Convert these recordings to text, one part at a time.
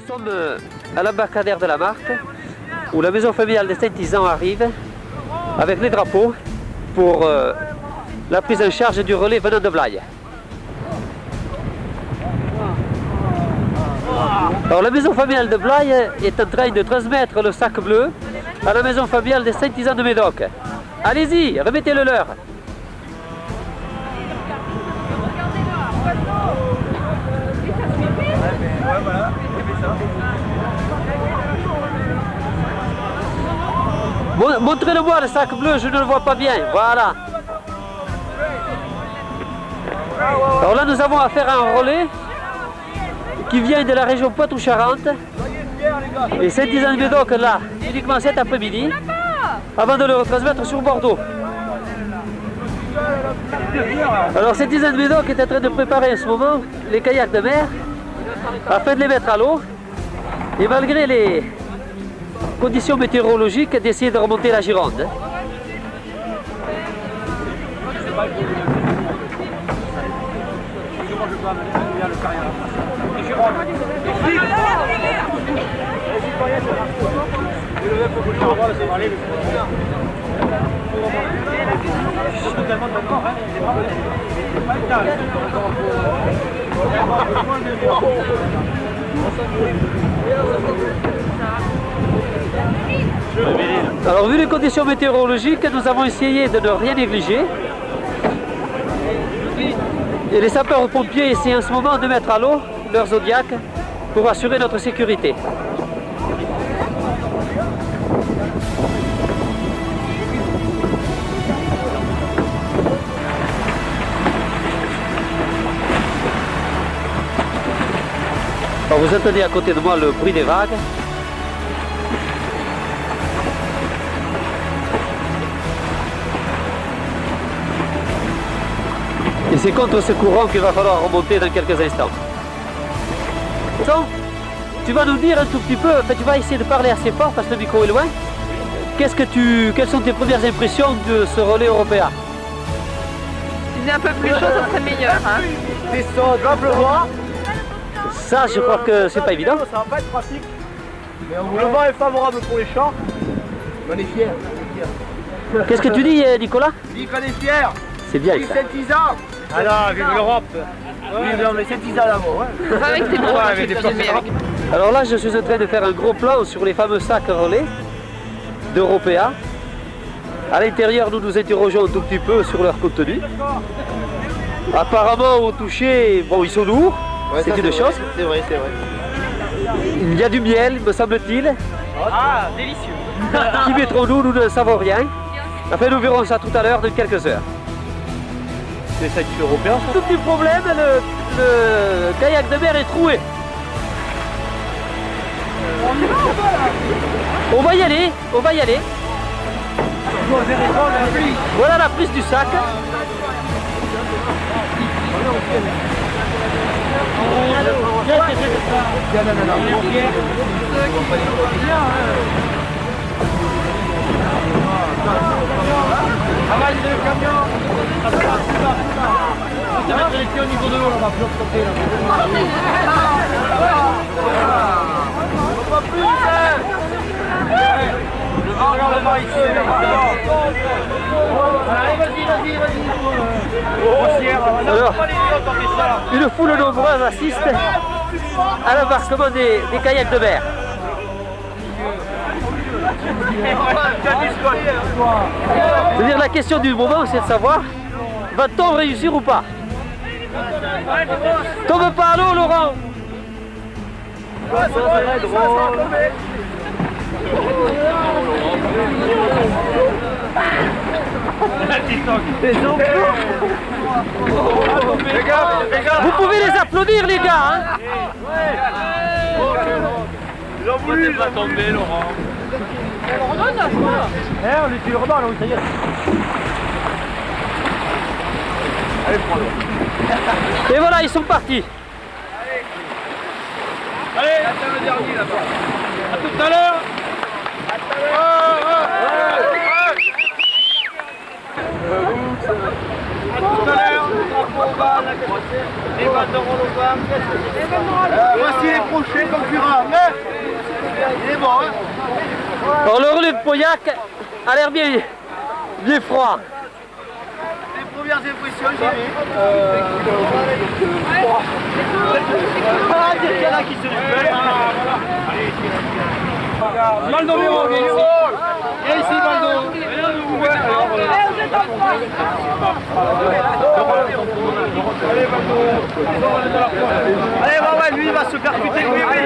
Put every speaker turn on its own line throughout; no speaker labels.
sommes à l'embarcadère de la Marque, où la maison familiale des Saint-Isan arrive avec les drapeaux pour la prise en charge du relais venant de Blaye. Alors la maison familiale de Blaye est en train de transmettre le sac bleu à la maison familiale des Saint-Isan de Médoc. Allez-y, remettez-le leur. Montrez-le-moi le sac bleu, je ne le vois pas bien. Voilà. Alors là, nous avons affaire à un relais qui vient de la région Poitou-Charentes et Saint-Isan de Médoc là, uniquement cet après-midi, avant de le retransmettre sur Bordeaux. Alors Saint-Isan de Médoc est en train de préparer en ce moment les kayaks de mer afin de les mettre à l'eau et malgré les conditions météorologiques d'essayer de remonter la Gironde. Alors vu les conditions météorologiques, nous avons essayé de ne rien négliger. Et les sapeurs-pompiers essaient en ce moment de mettre à l'eau leur Zodiac pour assurer notre sécurité. Alors vous entendez à côté de moi le bruit des vagues. Et c'est contre ce courant qu'il va falloir remonter dans quelques instants. Donc, tu vas nous dire un tout petit peu, tu vas essayer de parler assez fort parce que le micro est loin. Quelles sont tes premières impressions de ce relais européen?
Si c'est un peu plus chaud, ça serait meilleur. Hein.
Va pleuvoir.
Ça, je crois que c'est pas évident.
Ça va pas être pratique. Mais le vent est favorable pour les champs. On est fiers.
Qu'est-ce que tu dis, Nicolas?
Dis qu'on est fiers.
C'est bien
Vive
ça.
Saint-Isan. Ah non, vive l'Europe. Vive non, mais Saint-Isan d'abord.
Avec tes bras,
Alors là, je suis en train de faire un gros plan sur les fameux sacs relais d'Européa. À l'intérieur, nous nous interrogeons un tout petit peu sur leur contenu. Apparemment, au toucher, bon, ils sont lourds, ouais, c'est une chose.
C'est vrai, c'est vrai.
Il y a du miel, me semble-t-il.
Ah, délicieux.
Qui mettrons-nous? Nous ne savons rien. Enfin, nous verrons ça tout à l'heure dans quelques heures.
C'est ça qui fait européen, ça?
Tout petit problème, le kayak de mer est troué. On va y aller, on va y aller. Voilà la prise du sac.
Avale le camion. On va mettre les pieds au niveau de l'eau, on va plus côté là. Pas plus, le vent, regarde le vent ici. Allez, vas-y.
Alors, une foule nombreuse assiste à l'embarquement des kayaks de mer. C'est-à-dire la question du moment, c'est de savoir, va-t-on réussir ou pas? Tombe pas à l'eau, Laurent. Vous pouvez les applaudir, les gars, hein?
Ils ont voulu pas tomber, Laurent. On est sur le rebord, là, oui, ça y est. Allez, prends-le.
Et voilà, ils sont partis.
Allez, attends le dernier là-bas. A tout à l'heure. À tout à l'heure. Les banderoles au bas. Voici les prochains concurrents. bon, hein.
Alors le relais de Pauillac a l'air bien froid.
Les premières impressions, j'ai vu. Il y en a qui se révèlent. Baldo, viens ici. Viens ici, Baldo. Allez, ouais, lui il va se percuter. Oui, oui.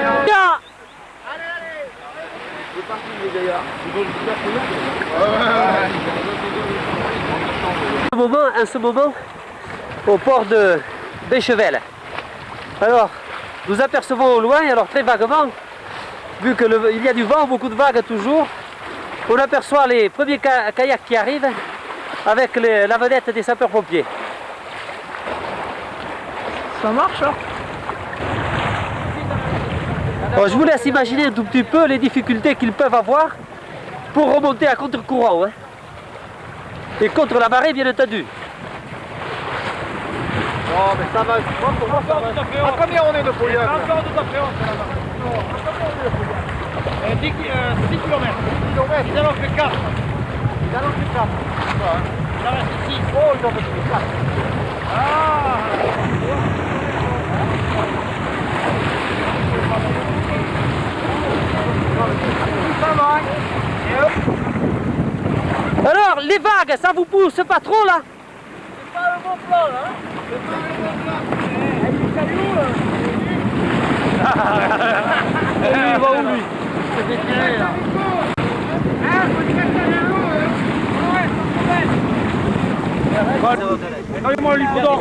En ce moment, au port de Béchevel. Alors, nous apercevons au loin, alors très vaguement, vu qu'il y a du vent, beaucoup de vagues toujours, on aperçoit les premiers kayaks qui arrivent avec la vedette des sapeurs-pompiers.
Ça marche, hein?
Alors, je vous laisse imaginer un tout petit peu les difficultés qu'ils peuvent avoir pour remonter à contre-courant. Hein. Et contre la marée, bien entendu.
Oh, mais ça va, je crois pour moi ça va. À combien on est de Pauillac? Encore tout à fait, on fait là-bas. 6 km. 6 km. Ils en ont fait 4. Ils en ont fait 4. Il en reste 6. Oh, ils en ont fait 4. Ah! Ça va.
Alors, les vagues, ça vous pousse pas trop là?
C'est pas le bon plan là. C'est pas le bon plan. Il va où lui? C'est détiré là. Donnez-moi le livre d'or.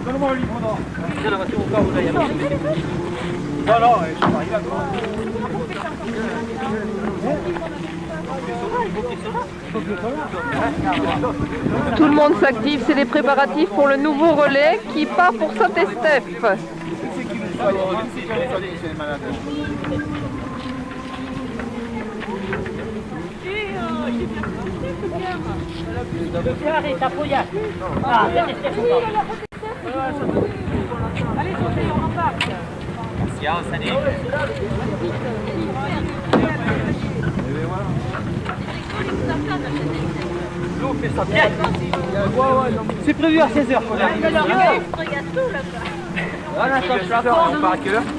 Donnez-moi le livre d'or. Non, non, je sais pas, il a quoi?
Tout le monde s'active, c'est les préparatifs pour le nouveau relais qui part pour Saint-Estèphe.
Allez, sautez, on embarque.
C'est prévu à 16h.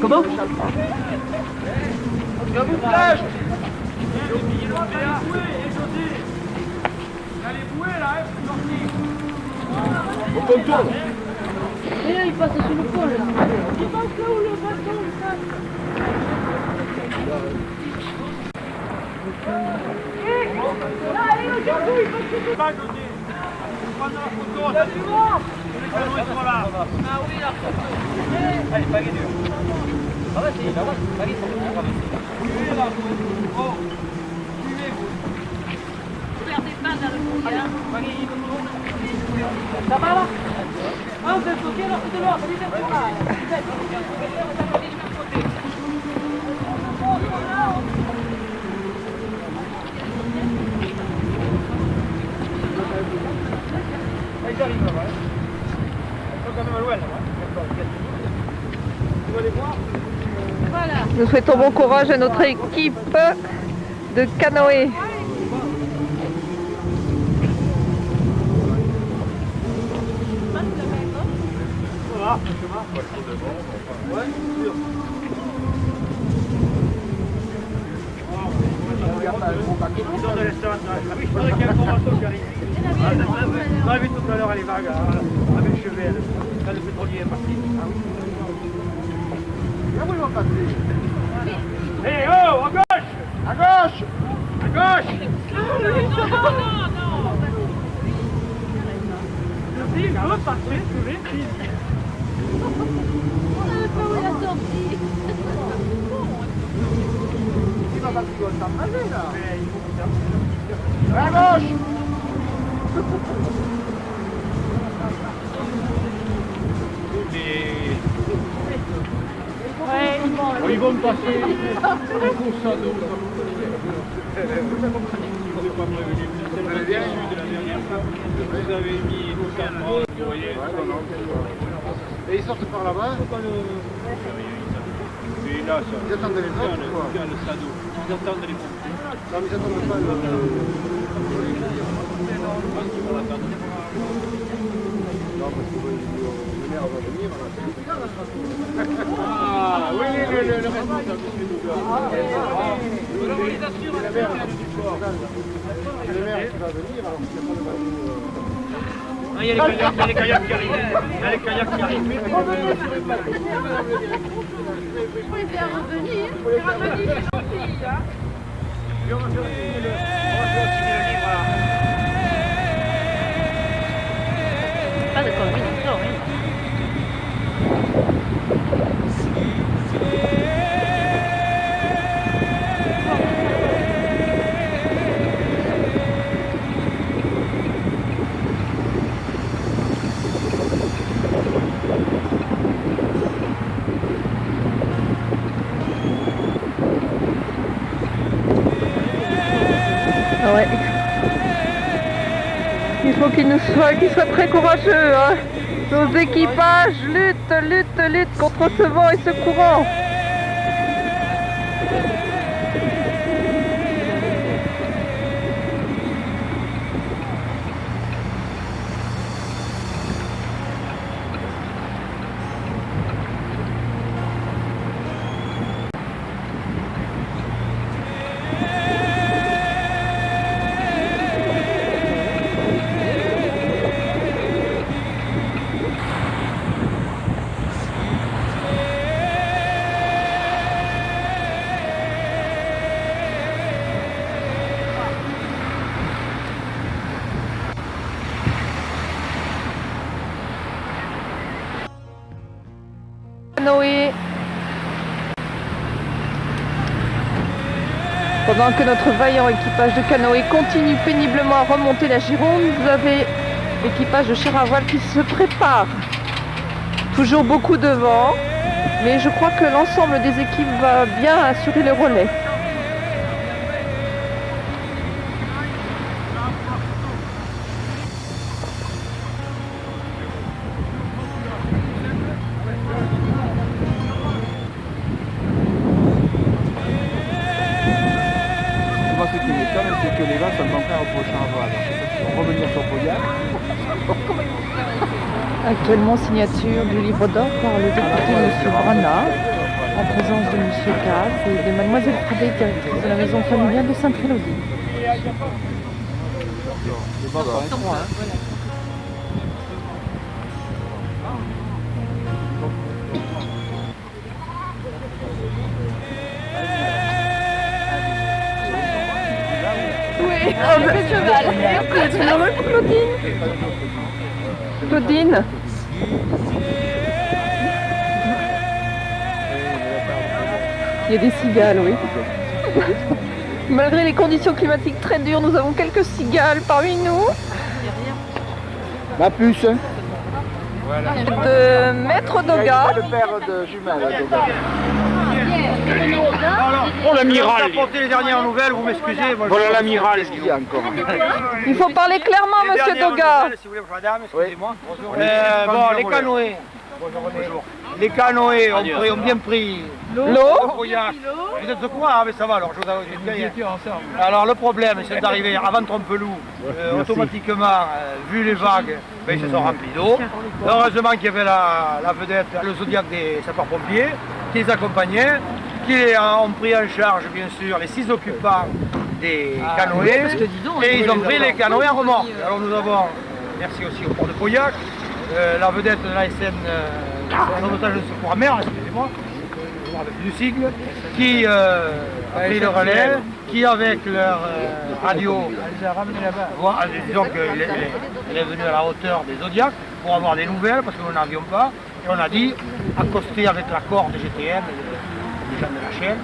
Comment?
Et là, il passe sur le pôle. Il passe là où le bâton passe. Allez, aujourd'hui, il faut que tu
Prendre la photo. Les canons ils sont là. Ah oui, là. Allez, pas guérir. Ah ouais, c'est là, pas guérir. Suivez là. Oh. Suivez-vous.
perdez pas dans le fond.
Ça va là? Ah, vous êtes bloqué là, c'est de l'autre, c'est de
Ils arrivent là-bas. Ils sont quand même loin là-bas. Tu vas les voir?
Voilà.
Nous souhaitons bon courage à notre équipe de canoë.
Voilà, le chemin. Ouais, sûr. Ils ont de l'espace. Ah oui, je croyais qu'il y a un gros bateau qui arrive. On a vu tout à l'heure à les vagues avec le chevet. Quand le pétrolier est parti. Ah oui. Là où ils vont passer? Hé, oh, à gauche! À gauche! À gauche!
Non, non, non.
Il veut passer sur les fils.
On ne sait pas où il a sorti.
Il va passer dans le trajet là. À gauche!
Ouais,
Ils vont me passer. Vous avez mis tout ça. Vous voyez. Et ils sortent par là-bas. Oui, là, ça.
Ils attendent les autres ou quoi?
Le sado. Ils attendent les pompiers.
Non, mais ils attendent pas le...
Je pense qu'ils vont l'attendre.
Non, parce que le maire va venir.
Ah, oui, le responsable, monsieur Douga. Alors, on les assure,
C'est le maire qui va venir, alors qu'il n'y a pas de bateau.
Ah, il y a les kayaks qui arrivent. Il y a les kayaks qui arrivent.
Il faut les faire revenir. Faire revenir les gentils, hein.
On va faire signer le livre à...
Pas de conneries, non, rien.
Ouais. Il faut qu'ils soient très courageux. Hein. Nos équipages luttent contre ce vent et ce courant. Canoë. Pendant que notre vaillant équipage de canoë continue péniblement à remonter la Gironde, vous avez l'équipage de Charaval qui se prépare. Toujours beaucoup de vent, mais je crois que l'ensemble des équipes va bien assurer le relais.
Moi, ce qui m'étonne, c'est que les gens sont contraires au prochain vol. Ils vont revenir sur Pauillac.
Actuellement, signature du livre d'or par le député M. Brana, en présence de M. Casse et de Mlle Fradé, directrice de la maison familiale de Sainte-Élodie.
C'est pas encore un point, hein.
Oui, le cheval. C'est heureux pour Claudine. Claudine. Il y a des cigales, oui. Malgré les conditions climatiques très dures, nous avons quelques cigales parmi nous.
Ma puce.
De Maître Doga.
Le père de jumelles, Doga.
Oh, l'amiral! J'ai apporté les dernières nouvelles, vous m'excusez. Voilà l'amiral.
Qu'est-ce qu'il y a encore?
Il faut parler clairement,
Les
Monsieur
dernières
Doga.
nouvelles, si vous voulez, madame, excusez-moi.
Bonjour.
Bon, les canoës. Bonjour. Les canoës ont bien pris
L'eau.
Pauillac. Vous êtes de quoi? Ah, mais ça va alors, je vous ai dit. Alors, le problème, c'est d'arriver avant Trompeloup, automatiquement, vu les vagues, ben, ils se sont remplis d'eau. Heureusement qu'il y avait la vedette, le Zodiac des sapeurs-pompiers, qui les accompagnait, qui ont pris en charge, bien sûr, les 6 occupants des canoës, et ils ont pris les canoës en remorque. Alors, nous avons, merci aussi au port de Pauillac, la vedette de l'ASN, l'otage de secours à mer, excusez-moi, avec du sigle, qui a pris le relais, qui avec leur radio, elle les a ramenés là-bas. Disons qu'elle est venue à la hauteur des Zodiacs pour avoir des nouvelles, parce que nous n'avions pas, et on a dit, accoster avec la corde GTM, les gens de la chaîne,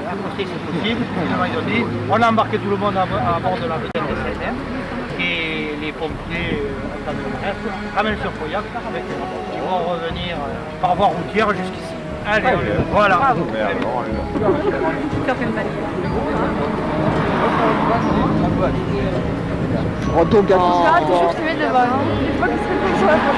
accoster c'est possible. Finalement, ils ont dit, on a embarqué tout le monde à bord de la vedette des CNR, et les pompiers ramènent sur Pauillac, ils vont revenir par voie routière jusqu'ici. Allez, voilà.
Rotoga.
Toujours se met devant. Des fois qu'il se réfléchit sur la porte.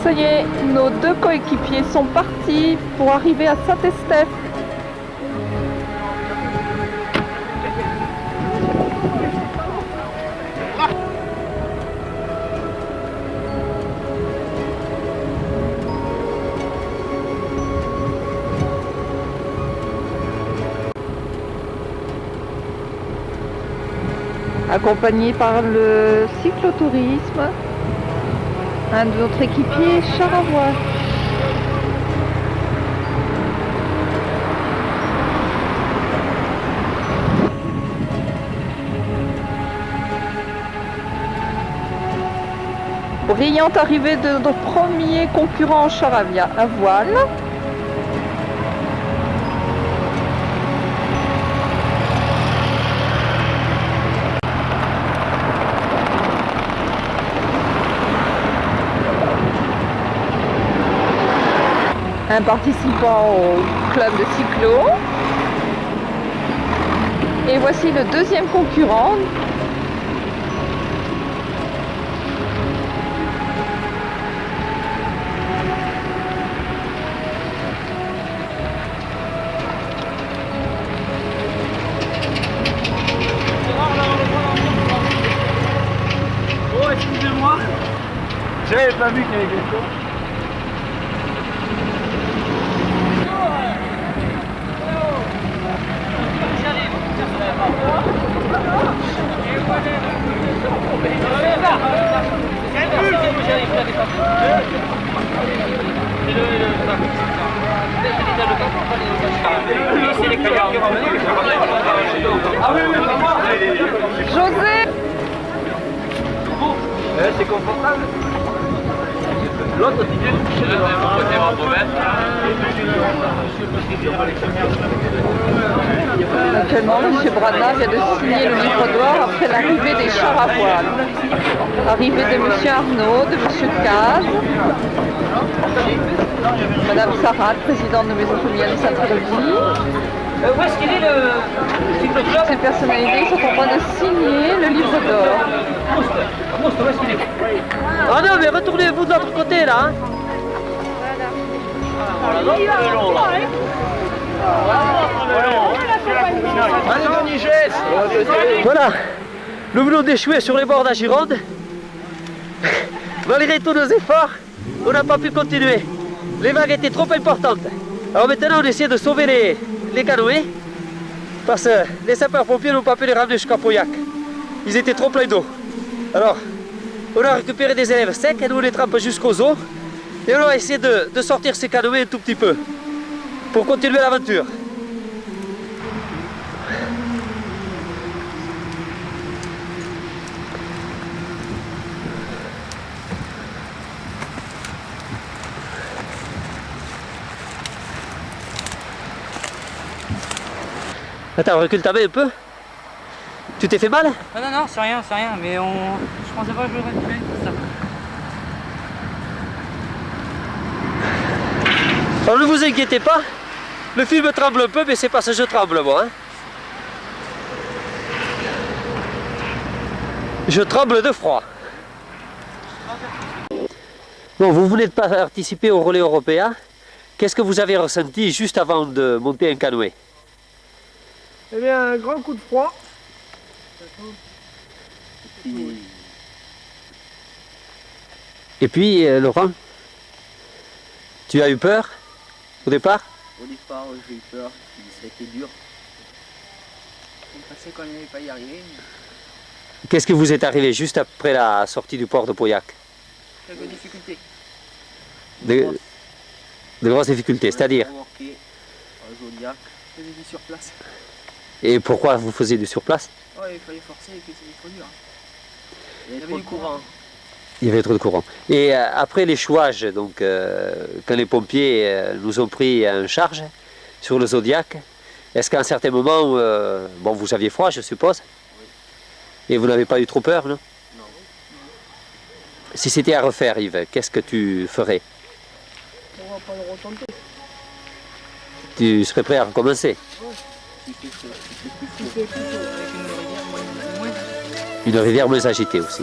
Ça y est, nos deux coéquipiers sont partis pour arriver à Saint-Estèphe. Accompagné par le cyclotourisme, un de notre équipier, Charavois. Brillante arrivée de notre premier concurrent Charavia à voile. Un participant au club de cyclo. Et voici le deuxième concurrent.
Oh, excusez-moi. J'avais pas vu qu'il y avait quelque chose.
José!
C'est confortable. L'autre, tu viens de toucher devant.
Actuellement, M. Brana vient de signer le livre d'or après l'arrivée des chars à voile. Arrivée de M. Arnaud, de M. Caz, Mme Sarah, présidente de Maison Familiale Sainte-Revie.
Où est-ce qu'il est le cycloclub?
Ces personnalités sont en train de signer le livre d'or.
Où est-ce qu'il est? Ah non, mais retournez-vous de l'autre côté là. Hein. Voilà, nous venons d'échouer sur les bords de la Gironde. Malgré tous nos efforts, on n'a pas pu continuer. Les vagues étaient trop importantes. Alors maintenant, on essaie de sauver les canoës parce que les sapeurs-pompiers n'ont pas pu les ramener jusqu'à Pauillac. Ils étaient trop pleins d'eau. Alors, on a récupéré des élèves secs et nous on les trempe jusqu'aux os. Et on va essayer de sortir ces canoës un tout petit peu pour continuer l'aventure. Attends, recule ta main un peu. Tu t'es fait mal?
Non, c'est rien, mais je pensais pas que je l'aurais fait, ça.
Alors ne vous inquiétez pas, le film tremble un peu, mais c'est parce que je tremble moi. Hein. Je tremble de froid. Bon, vous venez de participer au relais européen. Qu'est-ce que vous avez ressenti juste avant de monter un canoë?
Eh bien, un grand coup de froid.
Et puis, Laurent, tu as eu peur au départ?
Au départ, j'ai eu peur, ça a été dur. On pensait qu'on n'allait pas y arriver.
Qu'est-ce qui vous est arrivé juste après la sortie du port de Pauillac?
Quelques difficultés.
De grosses difficultés, c'est-à-dire?
Zodiac, je faisais du surplace.
Et pourquoi vous faisiez du surplace?
Ouais, il fallait forcer et que c'était trop dur. Il y avait du courant.
Il y avait trop de courant. Et après l'échouage, donc quand les pompiers nous ont pris en charge sur le Zodiac, est-ce qu'à un certain moment, bon, vous aviez froid, je suppose? Oui. Et vous n'avez pas eu trop peur, non?
Non.
Si c'était à refaire, Yves, qu'est-ce que tu ferais?
On va pas le retenter.
Tu serais prêt à recommencer?
Oui.
Une rivière moins agitée aussi.